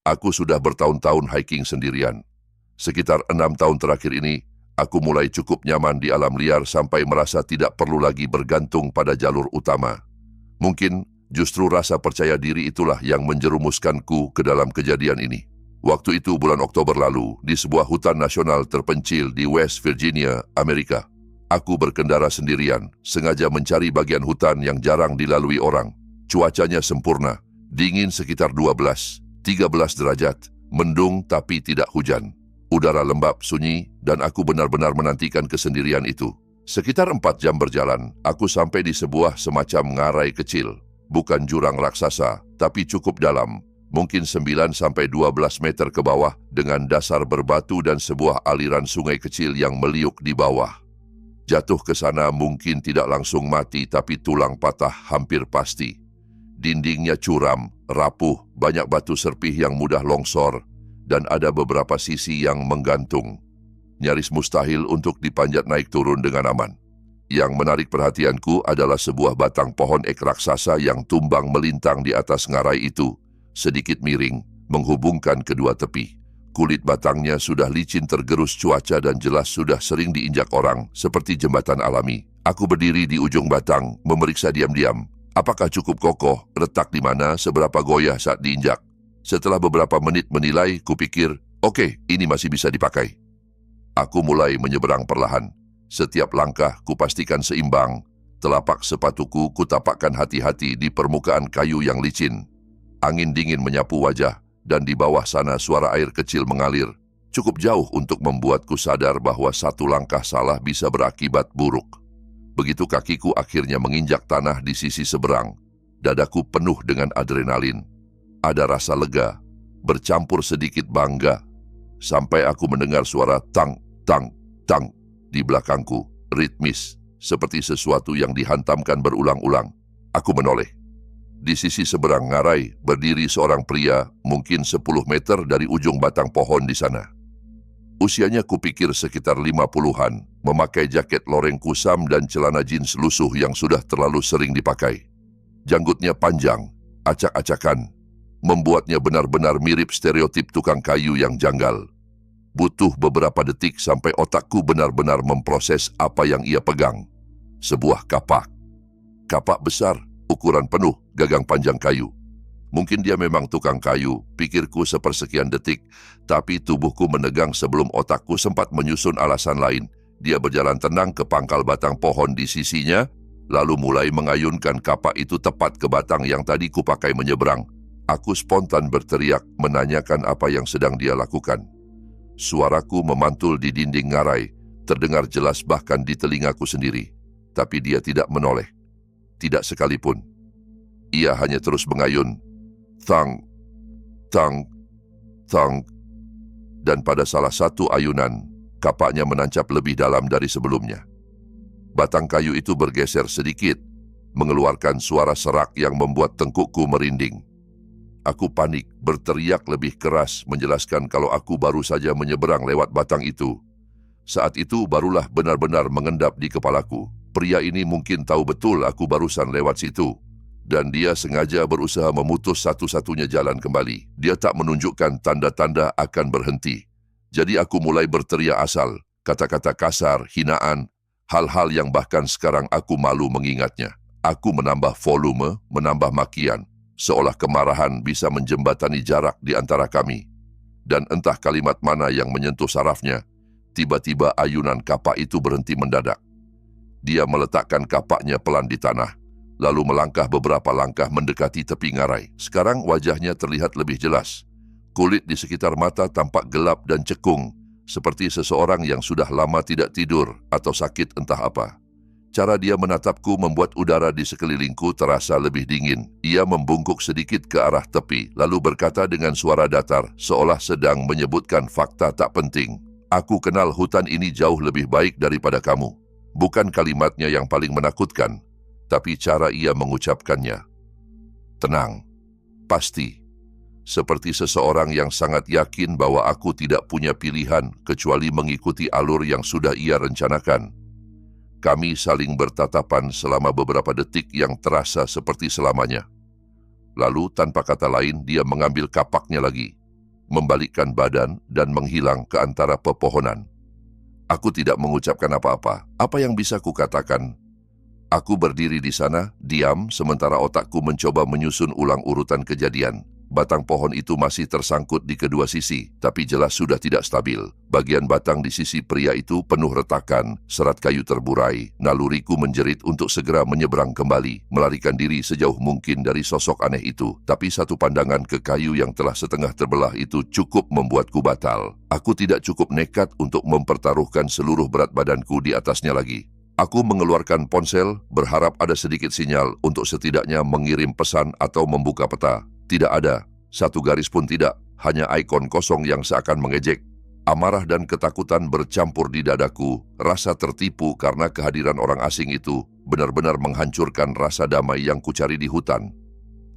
Aku sudah bertahun-tahun hiking sendirian. Sekitar 6 tahun terakhir ini, aku mulai cukup nyaman di alam liar sampai merasa tidak perlu lagi bergantung pada jalur utama. Mungkin justru rasa percaya diri itulah yang menjerumuskanku ke dalam kejadian ini. Waktu itu bulan Oktober lalu, di sebuah hutan nasional terpencil di West Virginia, Amerika. Aku berkendara sendirian, sengaja mencari bagian hutan yang jarang dilalui orang. Cuacanya sempurna, dingin sekitar 12-13 derajat, mendung tapi tidak hujan. Udara lembab, sunyi, dan aku benar-benar menantikan kesendirian itu. Sekitar 4 jam berjalan, aku sampai di sebuah semacam ngarai kecil. Bukan jurang raksasa, tapi cukup dalam. Mungkin 9-12 meter ke bawah dengan dasar berbatu dan sebuah aliran sungai kecil yang meliuk di bawah. Jatuh ke sana mungkin tidak langsung mati, tapi tulang patah hampir pasti. Dindingnya curam, rapuh, banyak batu serpih yang mudah longsor, dan ada beberapa sisi yang menggantung. Nyaris mustahil untuk dipanjat naik turun dengan aman. Yang menarik perhatianku adalah sebuah batang pohon ek raksasa yang tumbang melintang di atas ngarai itu, sedikit miring, menghubungkan kedua tepi. Kulit batangnya sudah licin tergerus cuaca dan jelas sudah sering diinjak orang, seperti jembatan alami. Aku berdiri di ujung batang, memeriksa diam-diam. Apakah cukup kokoh, letak di mana, seberapa goyah saat diinjak. Setelah beberapa menit menilai, kupikir, oke, ini masih bisa dipakai. Aku mulai menyeberang perlahan. Setiap langkah kupastikan seimbang. Telapak sepatuku kutapakkan hati-hati di permukaan kayu yang licin. Angin dingin menyapu wajah, dan di bawah sana suara air kecil mengalir. Cukup jauh untuk membuatku sadar bahwa satu langkah salah bisa berakibat buruk. Begitu kakiku akhirnya menginjak tanah di sisi seberang, dadaku penuh dengan adrenalin. Ada rasa lega, bercampur sedikit bangga, sampai aku mendengar suara tang, tang, tang di belakangku, ritmis, seperti sesuatu yang dihantamkan berulang-ulang. Aku menoleh. Di sisi seberang ngarai berdiri seorang pria, mungkin 10 meter dari ujung batang pohon di sana. Usianya kupikir sekitar 50-an, memakai jaket loreng kusam dan celana jeans lusuh yang sudah terlalu sering dipakai. Janggutnya panjang, acak-acakan, membuatnya benar-benar mirip stereotip tukang kayu yang janggal. Butuh beberapa detik sampai otakku benar-benar memproses apa yang ia pegang. Sebuah kapak. Kapak besar, ukuran penuh, gagang panjang kayu. Mungkin dia memang tukang kayu, pikirku sepersekian detik, tapi tubuhku menegang sebelum otakku sempat menyusun alasan lain. Dia berjalan tenang ke pangkal batang pohon di sisinya, lalu mulai mengayunkan kapak itu tepat ke batang yang tadi kupakai menyeberang. Aku spontan berteriak menanyakan apa yang sedang dia lakukan. Suaraku memantul di dinding ngarai, terdengar jelas bahkan di telingaku sendiri. Tapi dia tidak menoleh. Tidak sekalipun. Ia hanya terus mengayun. Thang, thang, thang. Dan pada salah satu ayunan, kapaknya menancap lebih dalam dari sebelumnya. Batang kayu itu bergeser sedikit, mengeluarkan suara serak yang membuat tengkukku merinding. Aku panik, berteriak lebih keras, menjelaskan kalau aku baru saja menyeberang lewat batang itu. Saat itu barulah benar-benar mengendap di kepalaku. Pria ini mungkin tahu betul aku barusan lewat situ. Dan dia sengaja berusaha memutus satu-satunya jalan kembali. Dia tak menunjukkan tanda-tanda akan berhenti. Jadi aku mulai berteriak asal, kata-kata kasar, hinaan, hal-hal yang bahkan sekarang aku malu mengingatnya. Aku menambah volume, menambah makian, seolah kemarahan bisa menjembatani jarak di antara kami. Dan entah kalimat mana yang menyentuh sarafnya, tiba-tiba ayunan kapak itu berhenti mendadak. Dia meletakkan kapaknya pelan di tanah, lalu melangkah beberapa langkah mendekati tepi ngarai. Sekarang wajahnya terlihat lebih jelas. Kulit di sekitar mata tampak gelap dan cekung, seperti seseorang yang sudah lama tidak tidur atau sakit entah apa. Cara dia menatapku membuat udara di sekelilingku terasa lebih dingin. Ia membungkuk sedikit ke arah tepi, lalu berkata dengan suara datar, seolah sedang menyebutkan fakta tak penting. Aku kenal hutan ini jauh lebih baik daripada kamu. Bukan kalimatnya yang paling menakutkan, tapi cara ia mengucapkannya. Tenang, pasti. Seperti seseorang yang sangat yakin bahwa aku tidak punya pilihan kecuali mengikuti alur yang sudah ia rencanakan. Kami saling bertatapan selama beberapa detik yang terasa seperti selamanya. Lalu tanpa kata lain dia mengambil kapaknya lagi. membalikkan badan dan menghilang ke antara pepohonan. Aku tidak mengucapkan apa-apa. Apa yang bisa kukatakan? Aku berdiri di sana, diam, sementara otakku mencoba menyusun ulang urutan kejadian. Batang pohon itu masih tersangkut di kedua sisi, tapi jelas sudah tidak stabil. Bagian batang di sisi pria itu penuh retakan, serat kayu terburai. Naluriku menjerit untuk segera menyeberang kembali, melarikan diri sejauh mungkin dari sosok aneh itu. Tapi satu pandangan ke kayu yang telah setengah terbelah itu cukup membuatku batal. Aku tidak cukup nekat untuk mempertaruhkan seluruh berat badanku di atasnya lagi. Aku mengeluarkan ponsel, berharap ada sedikit sinyal untuk setidaknya mengirim pesan atau membuka peta. Tidak ada, satu garis pun tidak, hanya ikon kosong yang seakan mengejek. Amarah dan ketakutan bercampur di dadaku, rasa tertipu karena kehadiran orang asing itu benar-benar menghancurkan rasa damai yang kucari di hutan.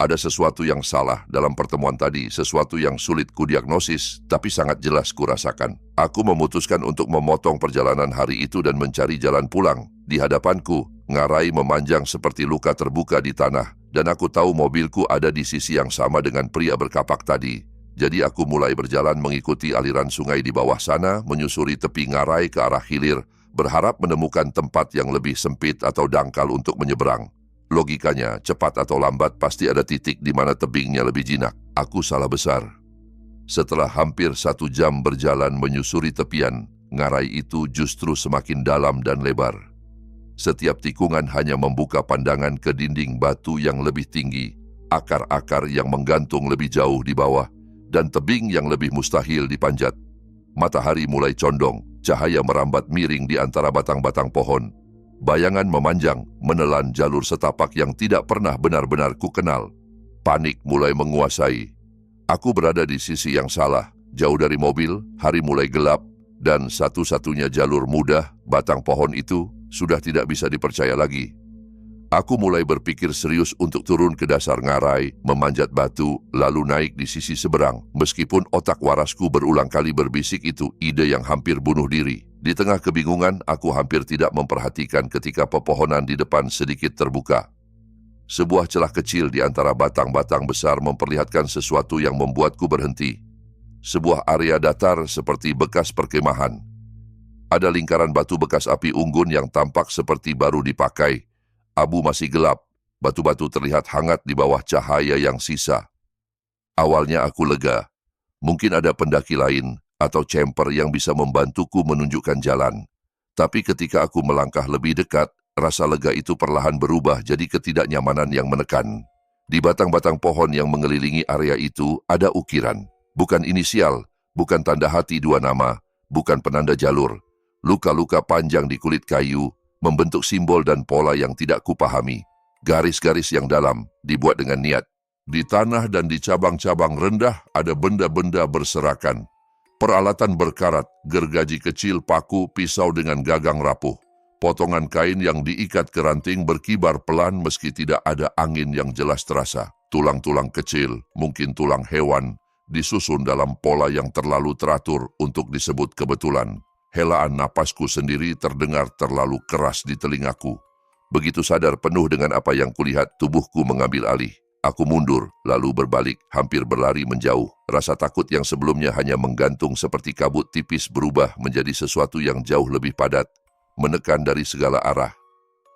Ada sesuatu yang salah dalam pertemuan tadi, sesuatu yang sulit kudiagnosis, tapi sangat jelas kurasakan. Aku memutuskan untuk memotong perjalanan hari itu dan mencari jalan pulang. Di hadapanku, ngarai memanjang seperti luka terbuka di tanah, dan aku tahu mobilku ada di sisi yang sama dengan pria berkapak tadi. Jadi aku mulai berjalan mengikuti aliran sungai di bawah sana, menyusuri tepi ngarai ke arah hilir, berharap menemukan tempat yang lebih sempit atau dangkal untuk menyeberang. Logikanya, cepat atau lambat pasti ada titik di mana tebingnya lebih jinak. Aku salah besar. Setelah hampir 1 jam berjalan menyusuri tepian, ngarai itu justru semakin dalam dan lebar. Setiap tikungan hanya membuka pandangan ke dinding batu yang lebih tinggi, akar-akar yang menggantung lebih jauh di bawah, dan tebing yang lebih mustahil dipanjat. Matahari mulai condong, cahaya merambat miring di antara batang-batang pohon. Bayangan memanjang, menelan jalur setapak yang tidak pernah benar-benar kukenal. Panik mulai menguasai. Aku berada di sisi yang salah, jauh dari mobil, hari mulai gelap, dan satu-satunya jalur mudah, batang pohon itu, sudah tidak bisa dipercaya lagi. Aku mulai berpikir serius untuk turun ke dasar ngarai, memanjat batu, lalu naik di sisi seberang. Meskipun otak warasku berulang kali berbisik itu ide yang hampir bunuh diri. Di tengah kebingungan, aku hampir tidak memperhatikan ketika pepohonan di depan sedikit terbuka. Sebuah celah kecil di antara batang-batang besar memperlihatkan sesuatu yang membuatku berhenti. Sebuah area datar seperti bekas perkemahan. Ada lingkaran batu bekas api unggun yang tampak seperti baru dipakai. Abu masih gelap, batu-batu terlihat hangat di bawah cahaya yang sisa. Awalnya aku lega. Mungkin ada pendaki lain atau camper yang bisa membantuku menunjukkan jalan. Tapi ketika aku melangkah lebih dekat, rasa lega itu perlahan berubah jadi ketidaknyamanan yang menekan. Di batang-batang pohon yang mengelilingi area itu ada ukiran. Bukan inisial, bukan tanda hati 2 nama, bukan penanda jalur. Luka-luka panjang di kulit kayu, membentuk simbol dan pola yang tidak kupahami. Garis-garis yang dalam, dibuat dengan niat. Di tanah dan di cabang-cabang rendah ada benda-benda berserakan. Peralatan berkarat, gergaji kecil, paku, pisau dengan gagang rapuh. Potongan kain yang diikat ke ranting berkibar pelan meski tidak ada angin yang jelas terasa. Tulang-tulang kecil, mungkin tulang hewan, disusun dalam pola yang terlalu teratur untuk disebut kebetulan. Helaan napasku sendiri terdengar terlalu keras di telingaku. Begitu sadar penuh dengan apa yang kulihat, tubuhku mengambil alih. Aku mundur, lalu berbalik, hampir berlari menjauh. Rasa takut yang sebelumnya hanya menggantung seperti kabut tipis berubah menjadi sesuatu yang jauh lebih padat, menekan dari segala arah.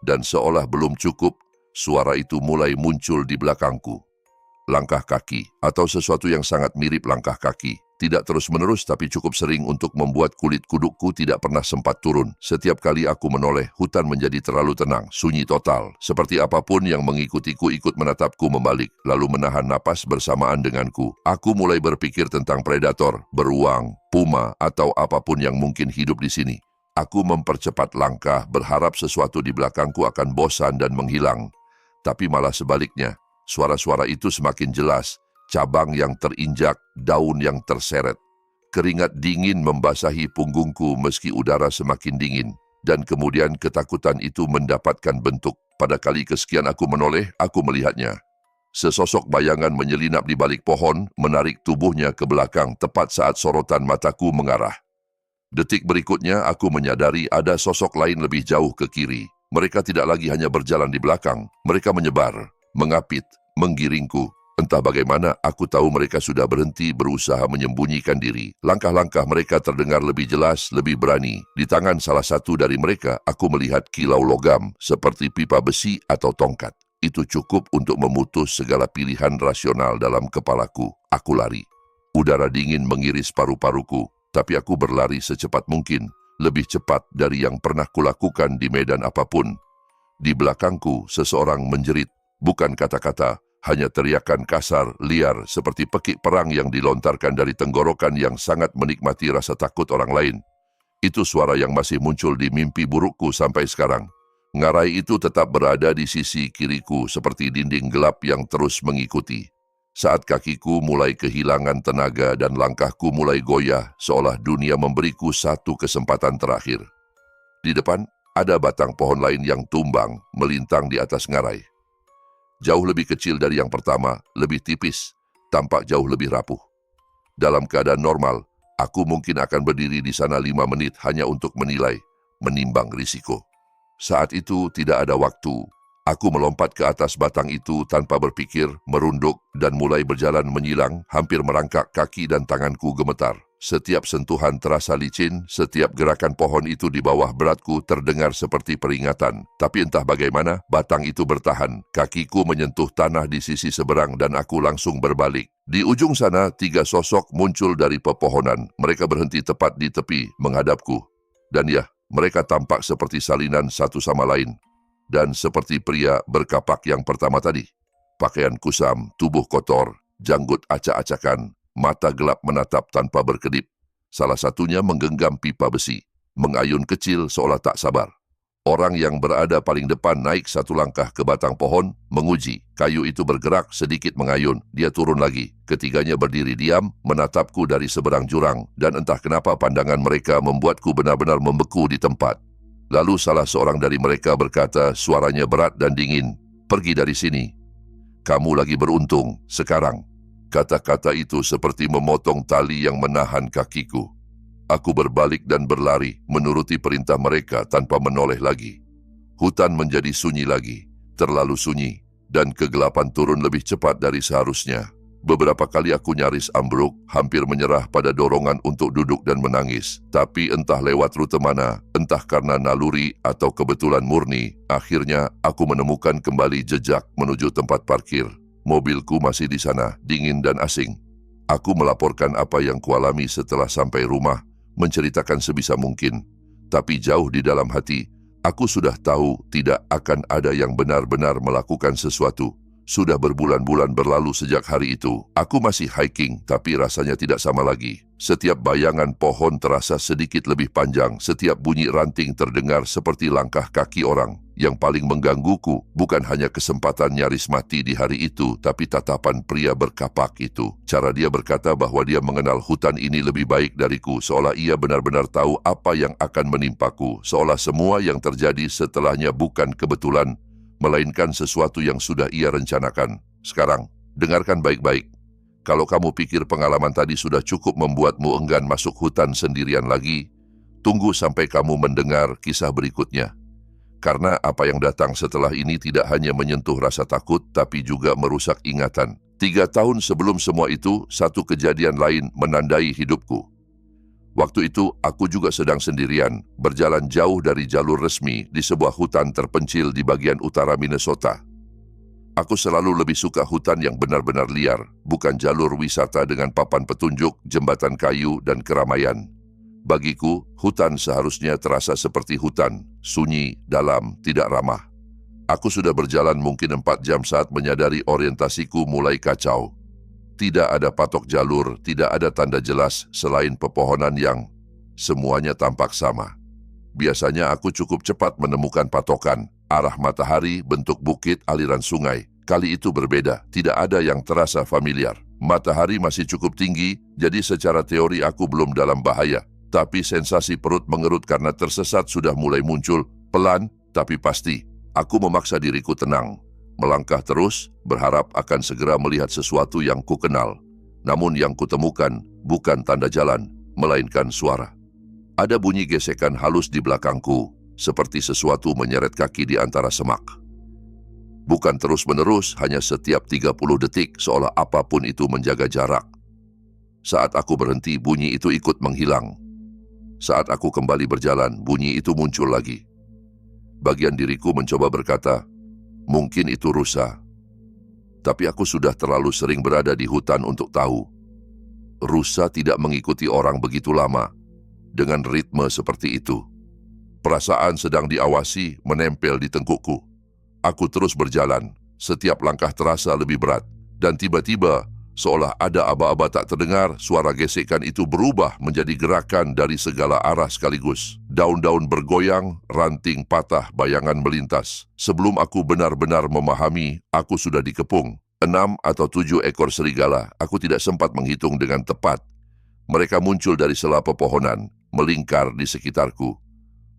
Dan seolah belum cukup, suara itu mulai muncul di belakangku. Langkah kaki, atau sesuatu yang sangat mirip langkah kaki. Tidak terus-menerus tapi cukup sering untuk membuat kulit kudukku tidak pernah sempat turun. Setiap kali aku menoleh, hutan menjadi terlalu tenang, sunyi total. Seperti apapun yang mengikutiku ikut menatapku membalik, lalu menahan napas bersamaan denganku. Aku mulai berpikir tentang predator, beruang, puma, atau apapun yang mungkin hidup di sini. Aku mempercepat langkah, berharap sesuatu di belakangku akan bosan dan menghilang. Tapi malah sebaliknya, suara-suara itu semakin jelas. Cabang yang terinjak, daun yang terseret. Keringat dingin membasahi punggungku meski udara semakin dingin. Dan kemudian ketakutan itu mendapatkan bentuk. Pada kali kesekian aku menoleh, aku melihatnya. Sesosok bayangan menyelinap di balik pohon, menarik tubuhnya ke belakang tepat saat sorotan mataku mengarah. Detik berikutnya aku menyadari ada sosok lain lebih jauh ke kiri. Mereka tidak lagi hanya berjalan di belakang, mereka menyebar, mengapit, menggiringku. Entah bagaimana, aku tahu mereka sudah berhenti berusaha menyembunyikan diri. Langkah-langkah mereka terdengar lebih jelas, lebih berani. Di tangan salah satu dari mereka, aku melihat kilau logam seperti pipa besi atau tongkat. Itu cukup untuk memutus segala pilihan rasional dalam kepalaku. Aku lari. Udara dingin mengiris paru-paruku, tapi aku berlari secepat mungkin, lebih cepat dari yang pernah kulakukan di medan apapun. Di belakangku, seseorang menjerit, bukan kata-kata, hanya teriakan kasar, liar, seperti pekik perang yang dilontarkan dari tenggorokan yang sangat menikmati rasa takut orang lain. Itu suara yang masih muncul di mimpi burukku sampai sekarang. Ngarai itu tetap berada di sisi kiriku seperti dinding gelap yang terus mengikuti. Saat kakiku mulai kehilangan tenaga dan langkahku mulai goyah, seolah dunia memberiku satu kesempatan terakhir. Di depan, ada batang pohon lain yang tumbang, melintang di atas ngarai. Jauh lebih kecil dari yang pertama, lebih tipis, tampak jauh lebih rapuh. Dalam keadaan normal, aku mungkin akan berdiri di sana 5 menit hanya untuk menilai, menimbang risiko. Saat itu tidak ada waktu. Aku melompat ke atas batang itu tanpa berpikir, merunduk dan mulai berjalan menyilang, hampir merangkak kaki dan tanganku gemetar. Setiap sentuhan terasa licin, setiap gerakan pohon itu di bawah beratku terdengar seperti peringatan. Tapi entah bagaimana, batang itu bertahan. Kakiku menyentuh tanah di sisi seberang dan aku langsung berbalik. Di ujung sana, 3 sosok muncul dari pepohonan. Mereka berhenti tepat di tepi, menghadapku. Dan ya, mereka tampak seperti salinan satu sama lain. Dan seperti pria berkapak yang pertama tadi. Pakaian kusam, tubuh kotor, janggut acak-acakan. Mata gelap menatap tanpa berkedip. Salah satunya menggenggam pipa besi, mengayun kecil seolah tak sabar. Orang yang berada paling depan naik 1 langkah ke batang pohon, menguji. Kayu itu bergerak sedikit mengayun, dia turun lagi. Ketiganya berdiri diam, menatapku dari seberang jurang, dan entah kenapa pandangan mereka membuatku benar-benar membeku di tempat. Lalu salah seorang dari mereka berkata, suaranya berat dan dingin, "Pergi dari sini. Kamu lagi beruntung, sekarang." Kata-kata itu seperti memotong tali yang menahan kakiku. Aku berbalik dan berlari, menuruti perintah mereka tanpa menoleh lagi. Hutan menjadi sunyi lagi, terlalu sunyi, dan kegelapan turun lebih cepat dari seharusnya. Beberapa kali aku nyaris ambruk, hampir menyerah pada dorongan untuk duduk dan menangis. Tapi entah lewat rute mana, entah karena naluri atau kebetulan murni, akhirnya aku menemukan kembali jejak menuju tempat parkir. Mobilku masih di sana, dingin dan asing. Aku melaporkan apa yang kualami setelah sampai rumah, menceritakan sebisa mungkin. Tapi jauh di dalam hati, aku sudah tahu tidak akan ada yang benar-benar melakukan sesuatu. Sudah berbulan-bulan berlalu sejak hari itu. Aku masih hiking, tapi rasanya tidak sama lagi. Setiap bayangan pohon terasa sedikit lebih panjang, setiap bunyi ranting terdengar seperti langkah kaki orang. Yang paling menggangguku bukan hanya kesempatan nyaris mati di hari itu, tapi tatapan pria berkapak itu. Cara dia berkata bahwa dia mengenal hutan ini lebih baik dariku, seolah ia benar-benar tahu apa yang akan menimpaku, seolah semua yang terjadi setelahnya bukan kebetulan, melainkan sesuatu yang sudah ia rencanakan. Sekarang, dengarkan baik-baik. Kalau kamu pikir pengalaman tadi sudah cukup membuatmu enggan masuk hutan sendirian lagi, tunggu sampai kamu mendengar kisah berikutnya. Karena apa yang datang setelah ini tidak hanya menyentuh rasa takut, tapi juga merusak ingatan. 3 tahun sebelum semua itu, satu kejadian lain menandai hidupku. Waktu itu, aku juga sedang sendirian, berjalan jauh dari jalur resmi di sebuah hutan terpencil di bagian utara Minnesota. Aku selalu lebih suka hutan yang benar-benar liar, bukan jalur wisata dengan papan petunjuk, jembatan kayu, dan keramaian. Bagiku, hutan seharusnya terasa seperti hutan, sunyi, dalam, tidak ramah. Aku sudah berjalan mungkin 4 jam saat menyadari orientasiku mulai kacau. Tidak ada patok jalur, tidak ada tanda jelas selain pepohonan yang semuanya tampak sama. Biasanya aku cukup cepat menemukan patokan, arah matahari, bentuk bukit, aliran sungai. Kali itu berbeda, tidak ada yang terasa familiar. Matahari masih cukup tinggi, jadi secara teori aku belum dalam bahaya. Tapi sensasi perut mengerut karena tersesat sudah mulai muncul, pelan tapi pasti. Aku memaksa diriku tenang. Melangkah terus, berharap akan segera melihat sesuatu yang kukenal. Namun yang kutemukan bukan tanda jalan, melainkan suara. Ada bunyi gesekan halus di belakangku, seperti sesuatu menyeret kaki di antara semak. Bukan terus-menerus, hanya setiap 30 detik seolah apapun itu menjaga jarak. Saat aku berhenti, bunyi itu ikut menghilang. Saat aku kembali berjalan, bunyi itu muncul lagi. Bagian diriku mencoba berkata, mungkin itu rusa. Tapi aku sudah terlalu sering berada di hutan untuk tahu. Rusa tidak mengikuti orang begitu lama, dengan ritme seperti itu. Perasaan sedang diawasi menempel di tengkukku. Aku terus berjalan, setiap langkah terasa lebih berat, dan tiba-tiba, seolah ada aba-aba tak terdengar, suara gesekan itu berubah menjadi gerakan dari segala arah sekaligus. Daun-daun bergoyang, ranting patah, bayangan melintas. Sebelum aku benar-benar memahami, aku sudah dikepung. 6 atau 7 ekor serigala, aku tidak sempat menghitung dengan tepat. Mereka muncul dari sela pepohonan, melingkar di sekitarku.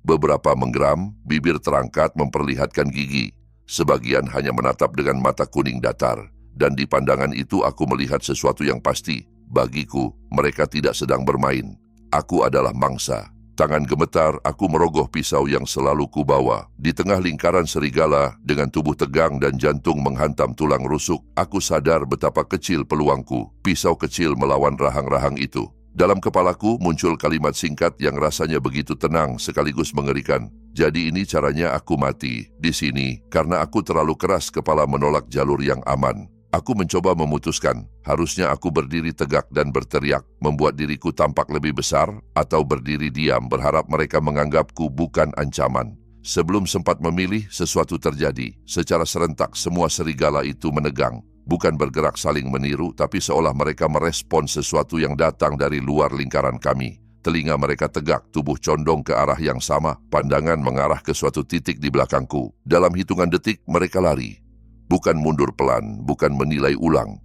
Beberapa menggeram, bibir terangkat memperlihatkan gigi. Sebagian hanya menatap dengan mata kuning datar. Dan di pandangan itu aku melihat sesuatu yang pasti. Bagiku, mereka tidak sedang bermain. Aku adalah mangsa. Tangan gemetar, aku merogoh pisau yang selalu kubawa. Di tengah lingkaran serigala, dengan tubuh tegang dan jantung menghantam tulang rusuk, aku sadar betapa kecil peluangku. Pisau kecil melawan rahang-rahang itu. Dalam kepalaku muncul kalimat singkat yang rasanya begitu tenang sekaligus mengerikan. Jadi ini caranya aku mati di sini karena aku terlalu keras kepala menolak jalur yang aman. Aku mencoba memutuskan, harusnya aku berdiri tegak dan berteriak, membuat diriku tampak lebih besar, atau berdiri diam berharap mereka menganggapku bukan ancaman. Sebelum sempat memilih, sesuatu terjadi. Secara serentak semua serigala itu menegang. Bukan bergerak saling meniru, tapi seolah mereka merespon sesuatu yang datang dari luar lingkaran kami. Telinga mereka tegak, tubuh condong ke arah yang sama, pandangan mengarah ke suatu titik di belakangku. Dalam hitungan detik, mereka lari. Bukan mundur pelan, bukan menilai ulang.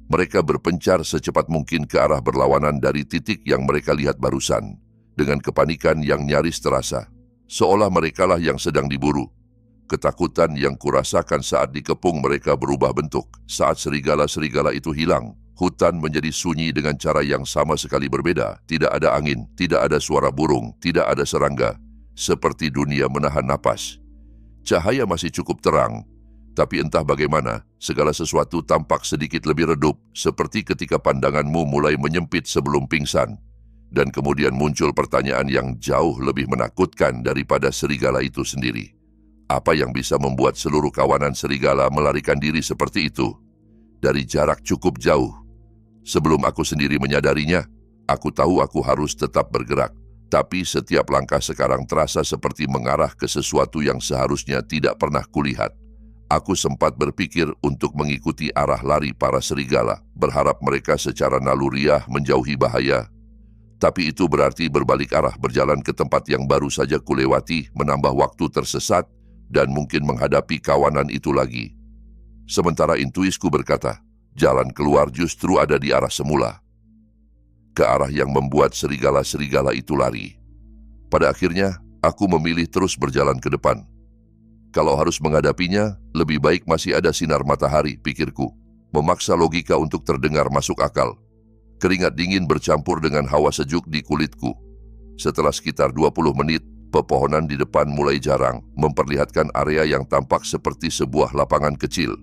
Mereka berpencar secepat mungkin ke arah berlawanan dari titik yang mereka lihat barusan. Dengan kepanikan yang nyaris terasa. Seolah merekalah yang sedang diburu. Ketakutan yang kurasakan saat dikepung mereka berubah bentuk. Saat serigala-serigala itu hilang, hutan menjadi sunyi dengan cara yang sama sekali berbeda. Tidak ada angin, tidak ada suara burung, tidak ada serangga. Seperti dunia menahan napas. Cahaya masih cukup terang, tapi entah bagaimana, segala sesuatu tampak sedikit lebih redup, seperti ketika pandanganmu mulai menyempit sebelum pingsan. Dan kemudian muncul pertanyaan yang jauh lebih menakutkan daripada serigala itu sendiri. Apa yang bisa membuat seluruh kawanan serigala melarikan diri seperti itu? Dari jarak cukup jauh. Sebelum aku sendiri menyadarinya, aku tahu aku harus tetap bergerak. Tapi setiap langkah sekarang terasa seperti mengarah ke sesuatu yang seharusnya tidak pernah kulihat. Aku sempat berpikir untuk mengikuti arah lari para serigala, berharap mereka secara naluriah menjauhi bahaya. Tapi itu berarti berbalik arah, berjalan ke tempat yang baru saja kulewati, menambah waktu tersesat, dan mungkin menghadapi kawanan itu lagi. Sementara intuisku berkata, jalan keluar justru ada di arah semula. Ke arah yang membuat serigala-serigala itu lari. Pada akhirnya, aku memilih terus berjalan ke depan. Kalau harus menghadapinya, lebih baik masih ada sinar matahari, pikirku. Memaksa logika untuk terdengar masuk akal. Keringat dingin bercampur dengan hawa sejuk di kulitku. Setelah sekitar 20 menit, pepohonan di depan mulai jarang, memperlihatkan area yang tampak seperti sebuah lapangan kecil.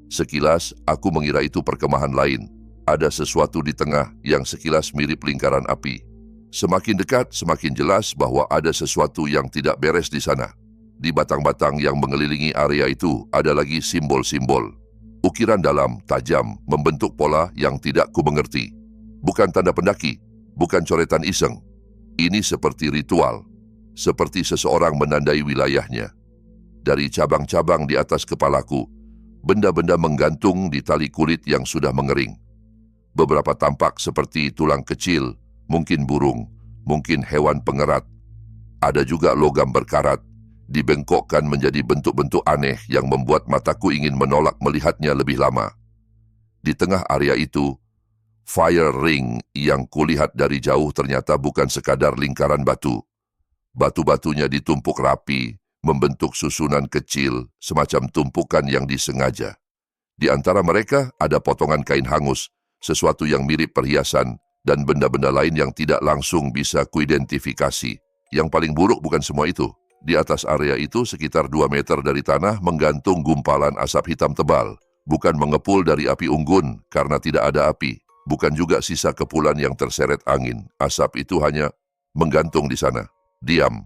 Sekilas, aku mengira itu perkemahan lain. Ada sesuatu di tengah yang sekilas mirip lingkaran api. Semakin dekat, semakin jelas bahwa ada sesuatu yang tidak beres di sana. Di batang-batang yang mengelilingi area itu ada lagi simbol-simbol. Ukiran dalam, tajam, membentuk pola yang tidak kumengerti. Bukan tanda pendaki, bukan coretan iseng. Ini seperti ritual. Seperti seseorang menandai wilayahnya. Dari cabang-cabang di atas kepalaku, benda-benda menggantung di tali kulit yang sudah mengering. Beberapa tampak seperti tulang kecil, mungkin burung, mungkin hewan pengerat. Ada juga logam berkarat, dibengkokkan menjadi bentuk-bentuk aneh yang membuat mataku ingin menolak melihatnya lebih lama. Di tengah area itu, fire ring yang kulihat dari jauh ternyata bukan sekadar lingkaran batu. Batu-batunya ditumpuk rapi, membentuk susunan kecil, semacam tumpukan yang disengaja. Di antara mereka ada potongan kain hangus, sesuatu yang mirip perhiasan, dan benda-benda lain yang tidak langsung bisa kuidentifikasi. Yang paling buruk bukan semua itu. Di atas area itu sekitar 2 meter dari tanah menggantung gumpalan asap hitam tebal. Bukan mengepul dari api unggun karena tidak ada api. Bukan juga sisa kepulan yang terseret angin. Asap itu hanya menggantung di sana. Diam.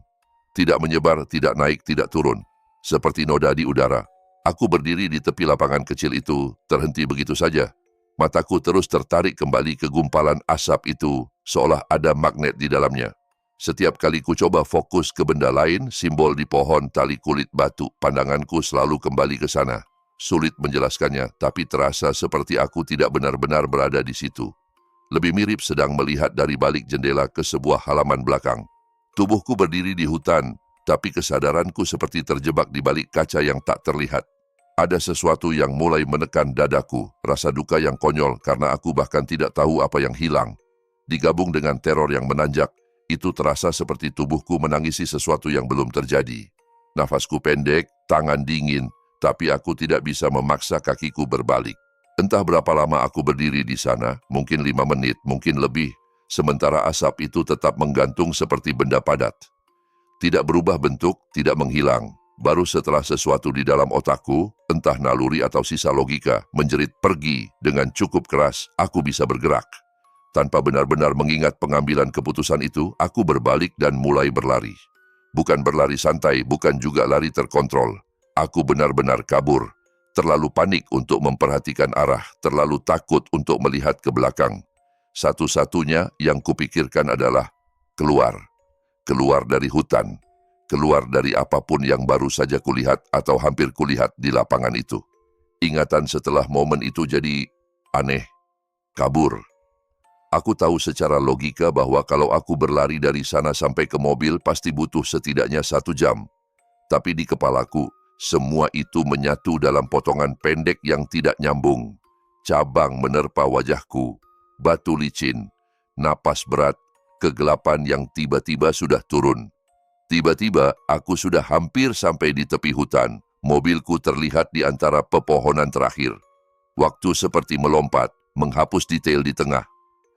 Tidak menyebar, tidak naik, tidak turun. Seperti noda di udara. Aku berdiri di tepi lapangan kecil itu, terhenti begitu saja. Mataku terus tertarik kembali ke gumpalan asap itu, seolah ada magnet di dalamnya. Setiap kali ku coba fokus ke benda lain, simbol di pohon, tali kulit batu, pandanganku selalu kembali ke sana. Sulit menjelaskannya, tapi terasa seperti aku tidak benar-benar berada di situ. Lebih mirip sedang melihat dari balik jendela ke sebuah halaman belakang. Tubuhku berdiri di hutan, tapi kesadaranku seperti terjebak di balik kaca yang tak terlihat. Ada sesuatu yang mulai menekan dadaku, rasa duka yang konyol karena aku bahkan tidak tahu apa yang hilang. Digabung dengan teror yang menanjak, itu terasa seperti tubuhku menangisi sesuatu yang belum terjadi. Nafasku pendek, tangan dingin, tapi aku tidak bisa memaksa kakiku berbalik. Entah berapa lama aku berdiri di sana, mungkin 5 menit, mungkin lebih, sementara asap itu tetap menggantung seperti benda padat. Tidak berubah bentuk, tidak menghilang. Baru setelah sesuatu di dalam otakku, entah naluri atau sisa logika, menjerit pergi dengan cukup keras, aku bisa bergerak. Tanpa benar-benar mengingat pengambilan keputusan itu, aku berbalik dan mulai berlari. Bukan berlari santai, bukan juga lari terkontrol. Aku benar-benar kabur. Terlalu panik untuk memperhatikan arah, terlalu takut untuk melihat ke belakang. Satu-satunya yang kupikirkan adalah keluar. Keluar dari hutan. Keluar dari apapun yang baru saja kulihat atau hampir kulihat di lapangan itu. Ingatan setelah momen itu jadi aneh. Kabur. Aku tahu secara logika bahwa kalau aku berlari dari sana sampai ke mobil pasti butuh setidaknya 1 jam. Tapi di kepalaku, semua itu menyatu dalam potongan pendek yang tidak nyambung. Cabang menerpa wajahku, batu licin, napas berat, kegelapan yang tiba-tiba sudah turun. Tiba-tiba, aku sudah hampir sampai di tepi hutan. Mobilku terlihat di antara pepohonan terakhir. Waktu seperti melompat, menghapus detail di tengah.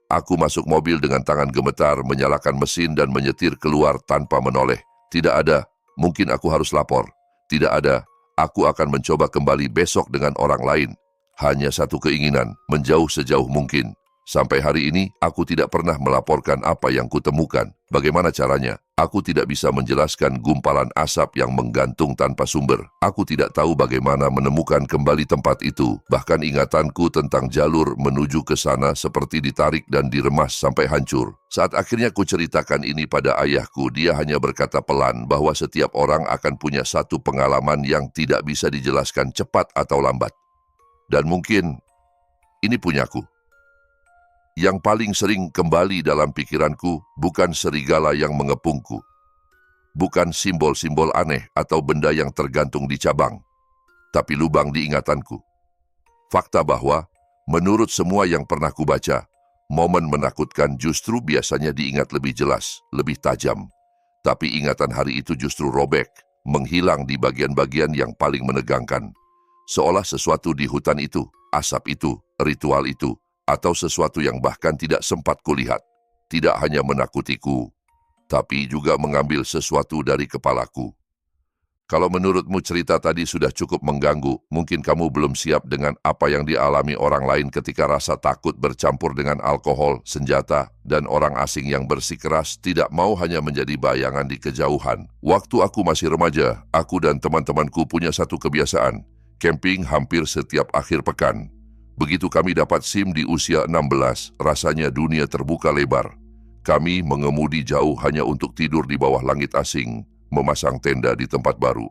Aku masuk mobil dengan tangan gemetar, menyalakan mesin dan menyetir keluar tanpa menoleh. Tidak ada, mungkin aku harus lapor. Tidak ada, aku akan mencoba kembali besok dengan orang lain. Hanya satu keinginan, menjauh sejauh mungkin. Sampai hari ini, aku tidak pernah melaporkan apa yang kutemukan. Bagaimana caranya? Aku tidak bisa menjelaskan gumpalan asap yang menggantung tanpa sumber. Aku tidak tahu bagaimana menemukan kembali tempat itu. Bahkan ingatanku tentang jalur menuju ke sana seperti ditarik dan diremas sampai hancur. Saat akhirnya kuceritakan ini pada ayahku, dia hanya berkata pelan bahwa setiap orang akan punya satu pengalaman yang tidak bisa dijelaskan cepat atau lambat. Dan mungkin ini punyaku. Yang paling sering kembali dalam pikiranku bukan serigala yang mengepungku. Bukan simbol-simbol aneh atau benda yang tergantung di cabang. Tapi lubang di ingatanku. Fakta bahwa, menurut semua yang pernah kubaca, momen menakutkan justru biasanya diingat lebih jelas, lebih tajam. Tapi ingatan hari itu justru robek, menghilang di bagian-bagian yang paling menegangkan. Seolah sesuatu di hutan itu, asap itu, ritual itu, atau sesuatu yang bahkan tidak sempat kulihat, tidak hanya menakutiku, tapi juga mengambil sesuatu dari kepalaku. Kalau menurutmu cerita tadi sudah cukup mengganggu, mungkin kamu belum siap dengan apa yang dialami orang lain ketika rasa takut bercampur dengan alkohol, senjata, dan orang asing yang bersikeras tidak mau hanya menjadi bayangan di kejauhan. Waktu aku masih remaja, aku dan teman-temanku punya satu kebiasaan, camping hampir setiap akhir pekan. Begitu kami dapat SIM di usia 16, rasanya dunia terbuka lebar. Kami mengemudi jauh hanya untuk tidur di bawah langit asing, memasang tenda di tempat baru.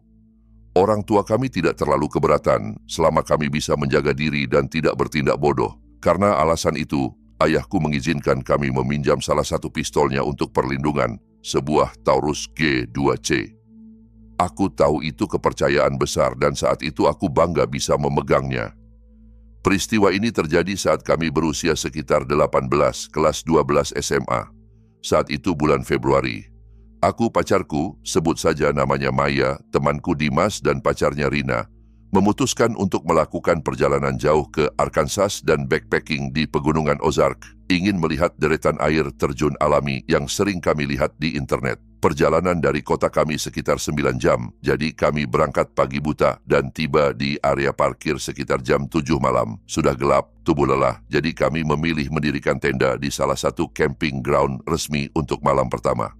Orang tua kami tidak terlalu keberatan selama kami bisa menjaga diri dan tidak bertindak bodoh. Karena alasan itu, ayahku mengizinkan kami meminjam salah satu pistolnya untuk perlindungan, sebuah Taurus G2C. Aku tahu itu kepercayaan besar dan saat itu aku bangga bisa memegangnya. Peristiwa ini terjadi saat kami berusia sekitar 18, kelas 12 SMA. Saat itu bulan Februari. Aku, pacarku, sebut saja namanya Maya, temanku Dimas dan pacarnya Rina, memutuskan untuk melakukan perjalanan jauh ke Arkansas dan backpacking di Pegunungan Ozark, ingin melihat deretan air terjun alami yang sering kami lihat di internet. Perjalanan dari kota kami sekitar 9 jam, jadi kami berangkat pagi buta dan tiba di area parkir sekitar jam 7 malam. Sudah gelap, tubuh lelah, jadi kami memilih mendirikan tenda di salah satu camping ground resmi untuk malam pertama.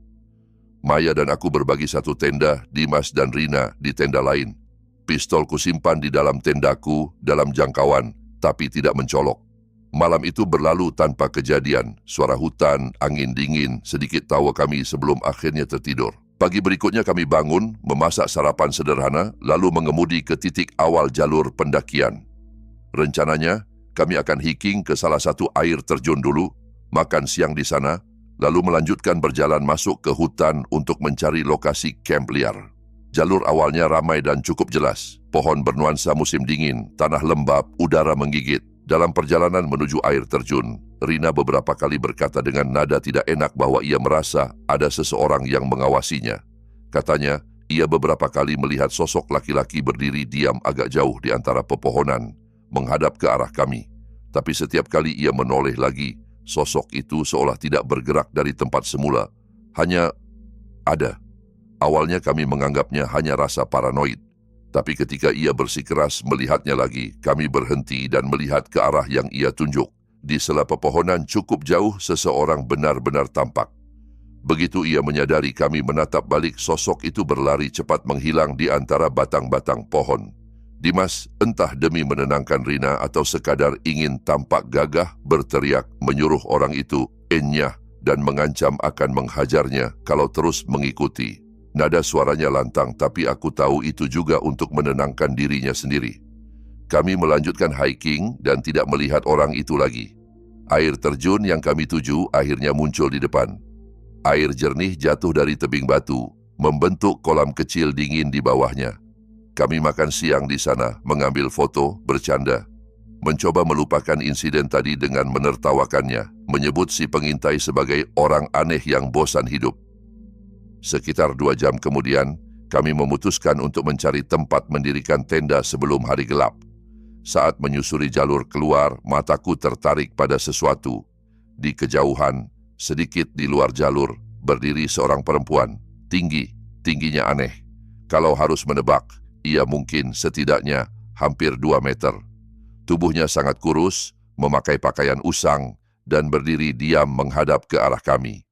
Maya dan aku berbagi satu tenda, Dimas dan Rina di tenda lain. Pistol kusimpan di dalam tendaku dalam jangkauan, tapi tidak mencolok. Malam itu berlalu tanpa kejadian, suara hutan, angin dingin, sedikit tawa kami sebelum akhirnya tertidur. Pagi berikutnya kami bangun, memasak sarapan sederhana, lalu mengemudi ke titik awal jalur pendakian. Rencananya, kami akan hiking ke salah satu air terjun dulu, makan siang di sana, lalu melanjutkan berjalan masuk ke hutan untuk mencari lokasi kamp liar. Jalur awalnya ramai dan cukup jelas. Pohon bernuansa musim dingin, tanah lembab, udara menggigit. Dalam perjalanan menuju air terjun, Rina beberapa kali berkata dengan nada tidak enak bahwa ia merasa ada seseorang yang mengawasinya. Katanya, ia beberapa kali melihat sosok laki-laki berdiri diam agak jauh di antara pepohonan, menghadap ke arah kami. Tapi setiap kali ia menoleh lagi, sosok itu seolah tidak bergerak dari tempat semula. Hanya ada. Awalnya kami menganggapnya hanya rasa paranoid. Tapi ketika ia bersikeras melihatnya lagi, kami berhenti dan melihat ke arah yang ia tunjuk. Di sela pepohonan cukup jauh, seseorang benar-benar tampak. Begitu ia menyadari kami menatap balik, sosok itu berlari cepat menghilang di antara batang-batang pohon. Dimas, entah demi menenangkan Rina atau sekadar ingin tampak gagah, berteriak menyuruh orang itu enyah dan mengancam akan menghajarnya kalau terus mengikuti. Nada suaranya lantang, tapi aku tahu itu juga untuk menenangkan dirinya sendiri. Kami melanjutkan hiking dan tidak melihat orang itu lagi. Air terjun yang kami tuju akhirnya muncul di depan. Air jernih jatuh dari tebing batu, membentuk kolam kecil dingin di bawahnya. Kami makan siang di sana, mengambil foto, bercanda. Mencoba melupakan insiden tadi dengan menertawakannya, menyebut si pengintai sebagai orang aneh yang bosan hidup. Sekitar 2 jam kemudian, kami memutuskan untuk mencari tempat mendirikan tenda sebelum hari gelap. Saat menyusuri jalur keluar, mataku tertarik pada sesuatu. Di kejauhan, sedikit di luar jalur, berdiri seorang perempuan, tingginya aneh. Kalau harus menebak, ia mungkin setidaknya hampir 2 meter. Tubuhnya sangat kurus, memakai pakaian usang, dan berdiri diam menghadap ke arah kami.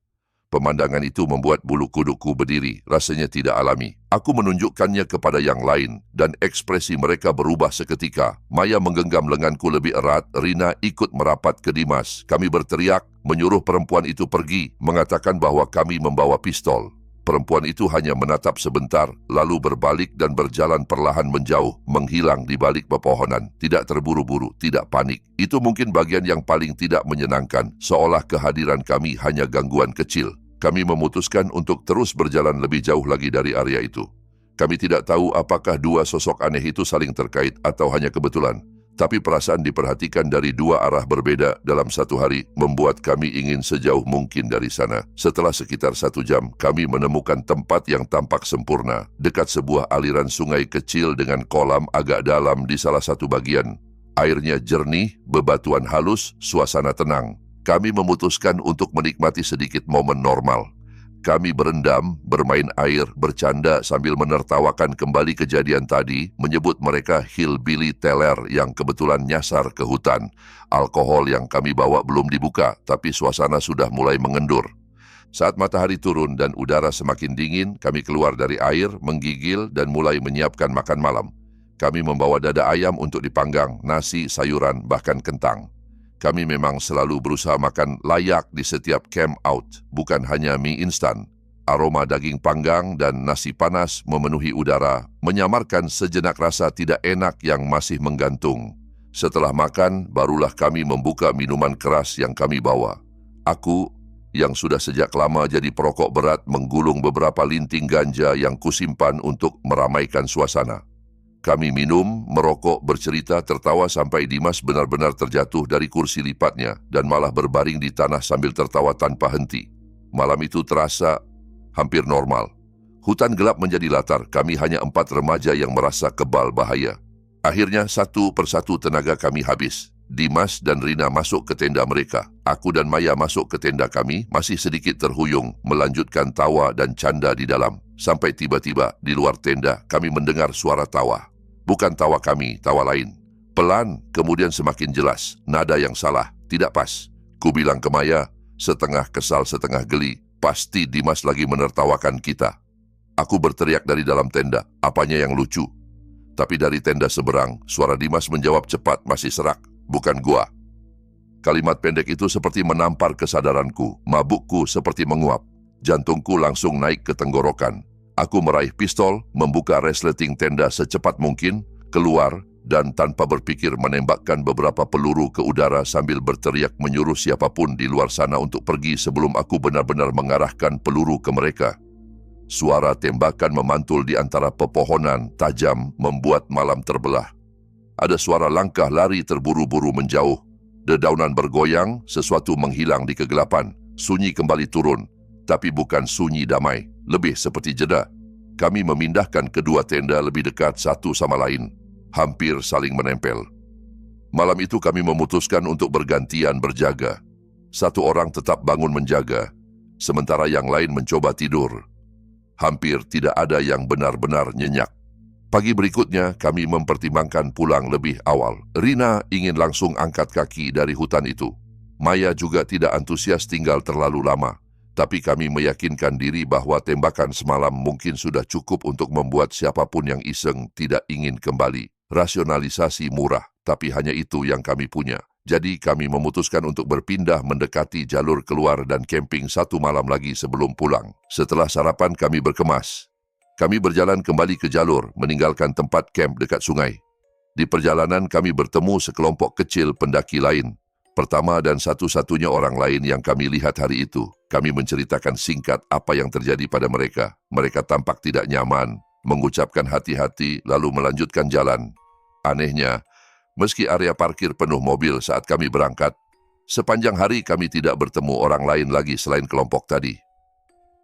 Pemandangan itu membuat bulu kuduku berdiri, rasanya tidak alami. Aku menunjukkannya kepada yang lain, dan ekspresi mereka berubah seketika. Maya menggenggam lenganku lebih erat, Rina ikut merapat ke Dimas. Kami berteriak, menyuruh perempuan itu pergi, mengatakan bahwa kami membawa pistol. Perempuan itu hanya menatap sebentar, lalu berbalik dan berjalan perlahan menjauh, menghilang di balik pepohonan. Tidak terburu-buru, tidak panik. Itu mungkin bagian yang paling tidak menyenangkan, seolah kehadiran kami hanya gangguan kecil. Kami memutuskan untuk terus berjalan lebih jauh lagi dari area itu. Kami tidak tahu apakah 2 sosok aneh itu saling terkait atau hanya kebetulan. Tapi perasaan diperhatikan dari 2 arah berbeda dalam satu hari membuat kami ingin sejauh mungkin dari sana. Setelah sekitar 1 jam, kami menemukan tempat yang tampak sempurna, dekat sebuah aliran sungai kecil dengan kolam agak dalam di salah satu bagian. Airnya jernih, bebatuan halus, suasana tenang. Kami memutuskan untuk menikmati sedikit momen normal. Kami berendam, bermain air, bercanda sambil menertawakan kembali kejadian tadi, menyebut mereka hillbilly teler yang kebetulan nyasar ke hutan. Alkohol yang kami bawa belum dibuka, tapi suasana sudah mulai mengendur. Saat matahari turun dan udara semakin dingin, kami keluar dari air, menggigil dan mulai menyiapkan makan malam. Kami membawa dada ayam untuk dipanggang, nasi, sayuran, bahkan kentang. Kami memang selalu berusaha makan layak di setiap camp out, bukan hanya mie instan. Aroma daging panggang dan nasi panas memenuhi udara, menyamarkan sejenak rasa tidak enak yang masih menggantung. Setelah makan, barulah kami membuka minuman keras yang kami bawa. Aku, yang sudah sejak lama jadi perokok berat, menggulung beberapa linting ganja yang kusimpan untuk meramaikan suasana. Kami minum, merokok, bercerita, tertawa sampai Dimas benar-benar terjatuh dari kursi lipatnya dan malah berbaring di tanah sambil tertawa tanpa henti. Malam itu terasa hampir normal. Hutan gelap menjadi latar, kami hanya 4 remaja yang merasa kebal bahaya. Akhirnya satu persatu tenaga kami habis. Dimas dan Rina masuk ke tenda mereka. Aku dan Maya masuk ke tenda kami, masih sedikit terhuyung, melanjutkan tawa dan canda di dalam. Sampai tiba-tiba, di luar tenda, kami mendengar suara tawa. Bukan tawa kami, tawa lain. Pelan, kemudian semakin jelas. Nada yang salah, tidak pas. Ku bilang ke Maya, setengah kesal, setengah geli, pasti Dimas lagi menertawakan kita. Aku berteriak dari dalam tenda, apanya yang lucu? Tapi dari tenda seberang, suara Dimas menjawab cepat, masih serak, bukan gua. Kalimat pendek itu seperti menampar kesadaranku, mabukku seperti menguap. Jantungku langsung naik ke tenggorokan. Aku meraih pistol, membuka resleting tenda secepat mungkin, keluar, dan tanpa berpikir menembakkan beberapa peluru ke udara sambil berteriak menyuruh siapapun di luar sana untuk pergi sebelum aku benar-benar mengarahkan peluru ke mereka. Suara tembakan memantul di antara pepohonan tajam membuat malam terbelah. Ada suara langkah lari terburu-buru menjauh. Dedaunan bergoyang, sesuatu menghilang di kegelapan. Sunyi kembali turun, tapi bukan sunyi damai, lebih seperti jeda. Kami memindahkan kedua tenda lebih dekat satu sama lain, hampir saling menempel. Malam itu kami memutuskan untuk bergantian berjaga. Satu orang tetap bangun menjaga, sementara yang lain mencoba tidur. Hampir tidak ada yang benar-benar nyenyak. Pagi berikutnya, kami mempertimbangkan pulang lebih awal. Rina ingin langsung angkat kaki dari hutan itu. Maya juga tidak antusias tinggal terlalu lama. Tapi kami meyakinkan diri bahwa tembakan semalam mungkin sudah cukup untuk membuat siapapun yang iseng tidak ingin kembali. Rasionalisasi murah, tapi hanya itu yang kami punya. Jadi kami memutuskan untuk berpindah mendekati jalur keluar dan camping satu malam lagi sebelum pulang. Setelah sarapan kami berkemas. Kami berjalan kembali ke jalur, meninggalkan tempat camp dekat sungai. Di perjalanan kami bertemu sekelompok kecil pendaki lain. Pertama dan satu-satunya orang lain yang kami lihat hari itu. Kami menceritakan singkat apa yang terjadi pada mereka. Mereka tampak tidak nyaman, mengucapkan hati-hati lalu melanjutkan jalan. Anehnya, meski area parkir penuh mobil saat kami berangkat, sepanjang hari kami tidak bertemu orang lain lagi selain kelompok tadi.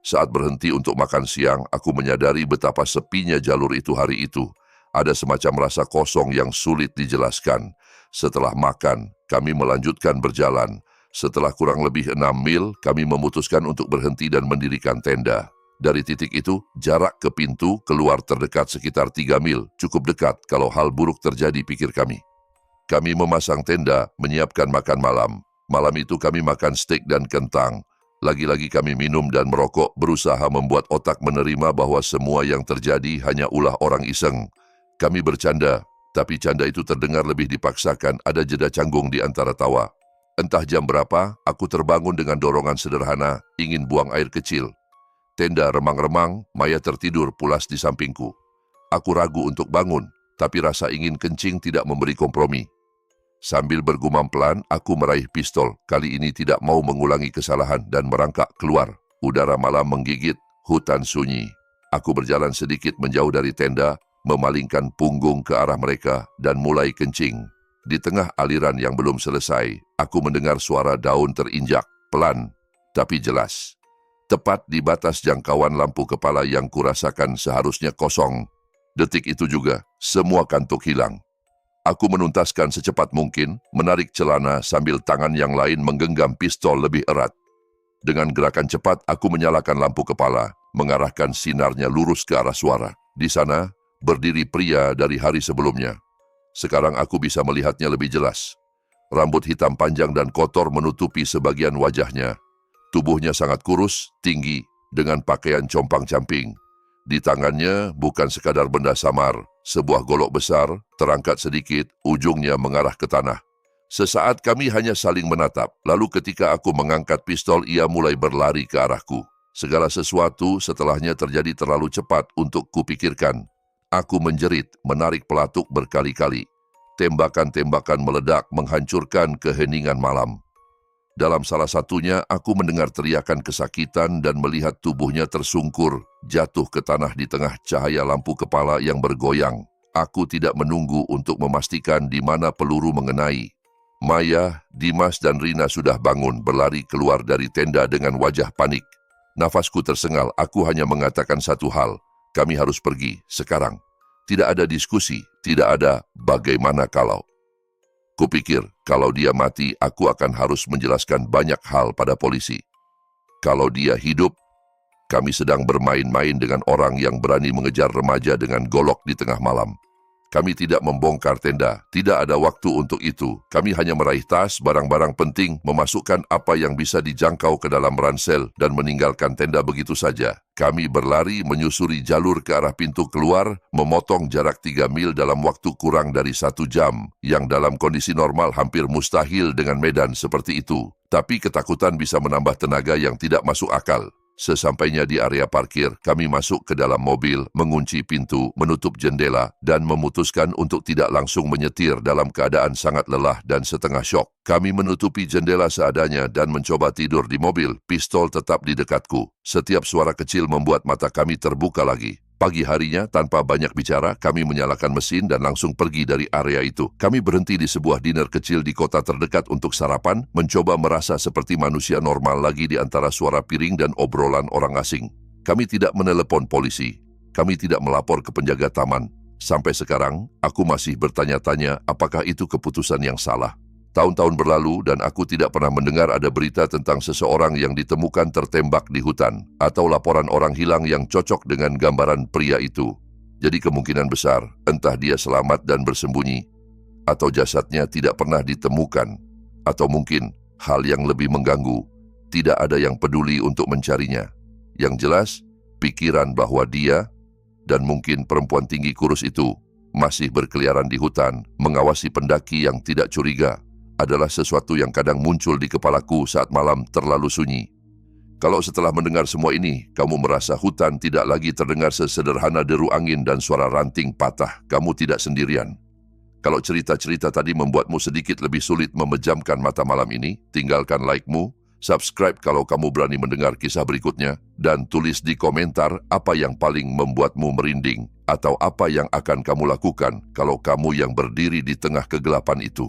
Saat berhenti untuk makan siang, aku menyadari betapa sepinya jalur itu hari itu. Ada semacam rasa kosong yang sulit dijelaskan. Setelah makan, kami melanjutkan berjalan. Setelah kurang lebih 6 mil, kami memutuskan untuk berhenti dan mendirikan tenda. Dari titik itu, jarak ke pintu keluar terdekat sekitar 3 mil. Cukup dekat kalau hal buruk terjadi, pikir kami. Kami memasang tenda, menyiapkan makan malam. Malam itu kami makan steak dan kentang. Lagi-lagi kami minum dan merokok, berusaha membuat otak menerima bahwa semua yang terjadi hanya ulah orang iseng. Kami bercanda, tapi canda itu terdengar lebih dipaksakan, ada jeda canggung di antara tawa. Entah jam berapa, aku terbangun dengan dorongan sederhana, ingin buang air kecil. Tenda remang-remang, Maya tertidur pulas di sampingku. Aku ragu untuk bangun, tapi rasa ingin kencing tidak memberi kompromi. Sambil bergumam pelan, aku meraih pistol. Kali ini tidak mau mengulangi kesalahan dan merangkak keluar. Udara malam menggigit, hutan sunyi. Aku berjalan sedikit menjauh dari tenda, memalingkan punggung ke arah mereka dan mulai kencing. Di tengah aliran yang belum selesai, aku mendengar suara daun terinjak, pelan tapi jelas. Tepat di batas jangkauan lampu kepala yang kurasakan seharusnya kosong. Detik itu juga, semua kantuk hilang. Aku menuntaskan secepat mungkin, menarik celana sambil tangan yang lain menggenggam pistol lebih erat. Dengan gerakan cepat, aku menyalakan lampu kepala, mengarahkan sinarnya lurus ke arah suara. Di sana, berdiri pria dari hari sebelumnya. Sekarang aku bisa melihatnya lebih jelas. Rambut hitam panjang dan kotor menutupi sebagian wajahnya. Tubuhnya sangat kurus, tinggi, dengan pakaian compang-camping. Di tangannya bukan sekadar benda samar, sebuah golok besar, terangkat sedikit, ujungnya mengarah ke tanah. Sesaat kami hanya saling menatap, lalu ketika aku mengangkat pistol, ia mulai berlari ke arahku. Segala sesuatu setelahnya terjadi terlalu cepat untuk kupikirkan. Aku menjerit, menarik pelatuk berkali-kali. Tembakan-tembakan meledak menghancurkan keheningan malam. Dalam salah satunya, aku mendengar teriakan kesakitan dan melihat tubuhnya tersungkur, jatuh ke tanah di tengah cahaya lampu kepala yang bergoyang. Aku tidak menunggu untuk memastikan di mana peluru mengenai. Maya, Dimas dan Rina sudah bangun, berlari keluar dari tenda dengan wajah panik. Nafasku tersengal, aku hanya mengatakan satu hal, kami harus pergi, sekarang. Tidak ada diskusi, tidak ada bagaimana kalau. Kupikir, kalau dia mati, aku akan harus menjelaskan banyak hal pada polisi. Kalau dia hidup, kami sedang bermain-main dengan orang yang berani mengejar remaja dengan golok di tengah malam. Kami tidak membongkar tenda, tidak ada waktu untuk itu. Kami hanya meraih tas, barang-barang penting, memasukkan apa yang bisa dijangkau ke dalam ransel dan meninggalkan tenda begitu saja. Kami berlari menyusuri jalur ke arah pintu keluar, memotong jarak 3 mil dalam waktu kurang dari 1 jam, yang dalam kondisi normal hampir mustahil dengan medan seperti itu. Tapi ketakutan bisa menambah tenaga yang tidak masuk akal. Sesampainya di area parkir, kami masuk ke dalam mobil, mengunci pintu, menutup jendela, dan memutuskan untuk tidak langsung menyetir dalam keadaan sangat lelah dan setengah syok. Kami menutupi jendela seadanya dan mencoba tidur di mobil, pistol tetap di dekatku. Setiap suara kecil membuat mata kami terbuka lagi. Pagi harinya, tanpa banyak bicara, kami menyalakan mesin dan langsung pergi dari area itu. Kami berhenti di sebuah diner kecil di kota terdekat untuk sarapan, mencoba merasa seperti manusia normal lagi di antara suara piring dan obrolan orang asing. Kami tidak menelepon polisi. Kami tidak melapor ke penjaga taman. Sampai sekarang, aku masih bertanya-tanya apakah itu keputusan yang salah. Tahun-tahun berlalu dan aku tidak pernah mendengar ada berita tentang seseorang yang ditemukan tertembak di hutan atau laporan orang hilang yang cocok dengan gambaran pria itu. Jadi kemungkinan besar entah dia selamat dan bersembunyi atau jasadnya tidak pernah ditemukan, atau mungkin hal yang lebih mengganggu, tidak ada yang peduli untuk mencarinya. Yang jelas, pikiran bahwa dia dan mungkin perempuan tinggi kurus itu masih berkeliaran di hutan mengawasi pendaki yang tidak curiga adalah sesuatu yang kadang muncul di kepalaku saat malam terlalu sunyi. Kalau setelah mendengar semua ini, kamu merasa hutan tidak lagi terdengar sesederhana deru angin dan suara ranting patah, kamu tidak sendirian. Kalau cerita-cerita tadi membuatmu sedikit lebih sulit memejamkan mata malam ini, tinggalkan like-mu, subscribe kalau kamu berani mendengar kisah berikutnya, dan tulis di komentar apa yang paling membuatmu merinding, atau apa yang akan kamu lakukan kalau kamu yang berdiri di tengah kegelapan itu.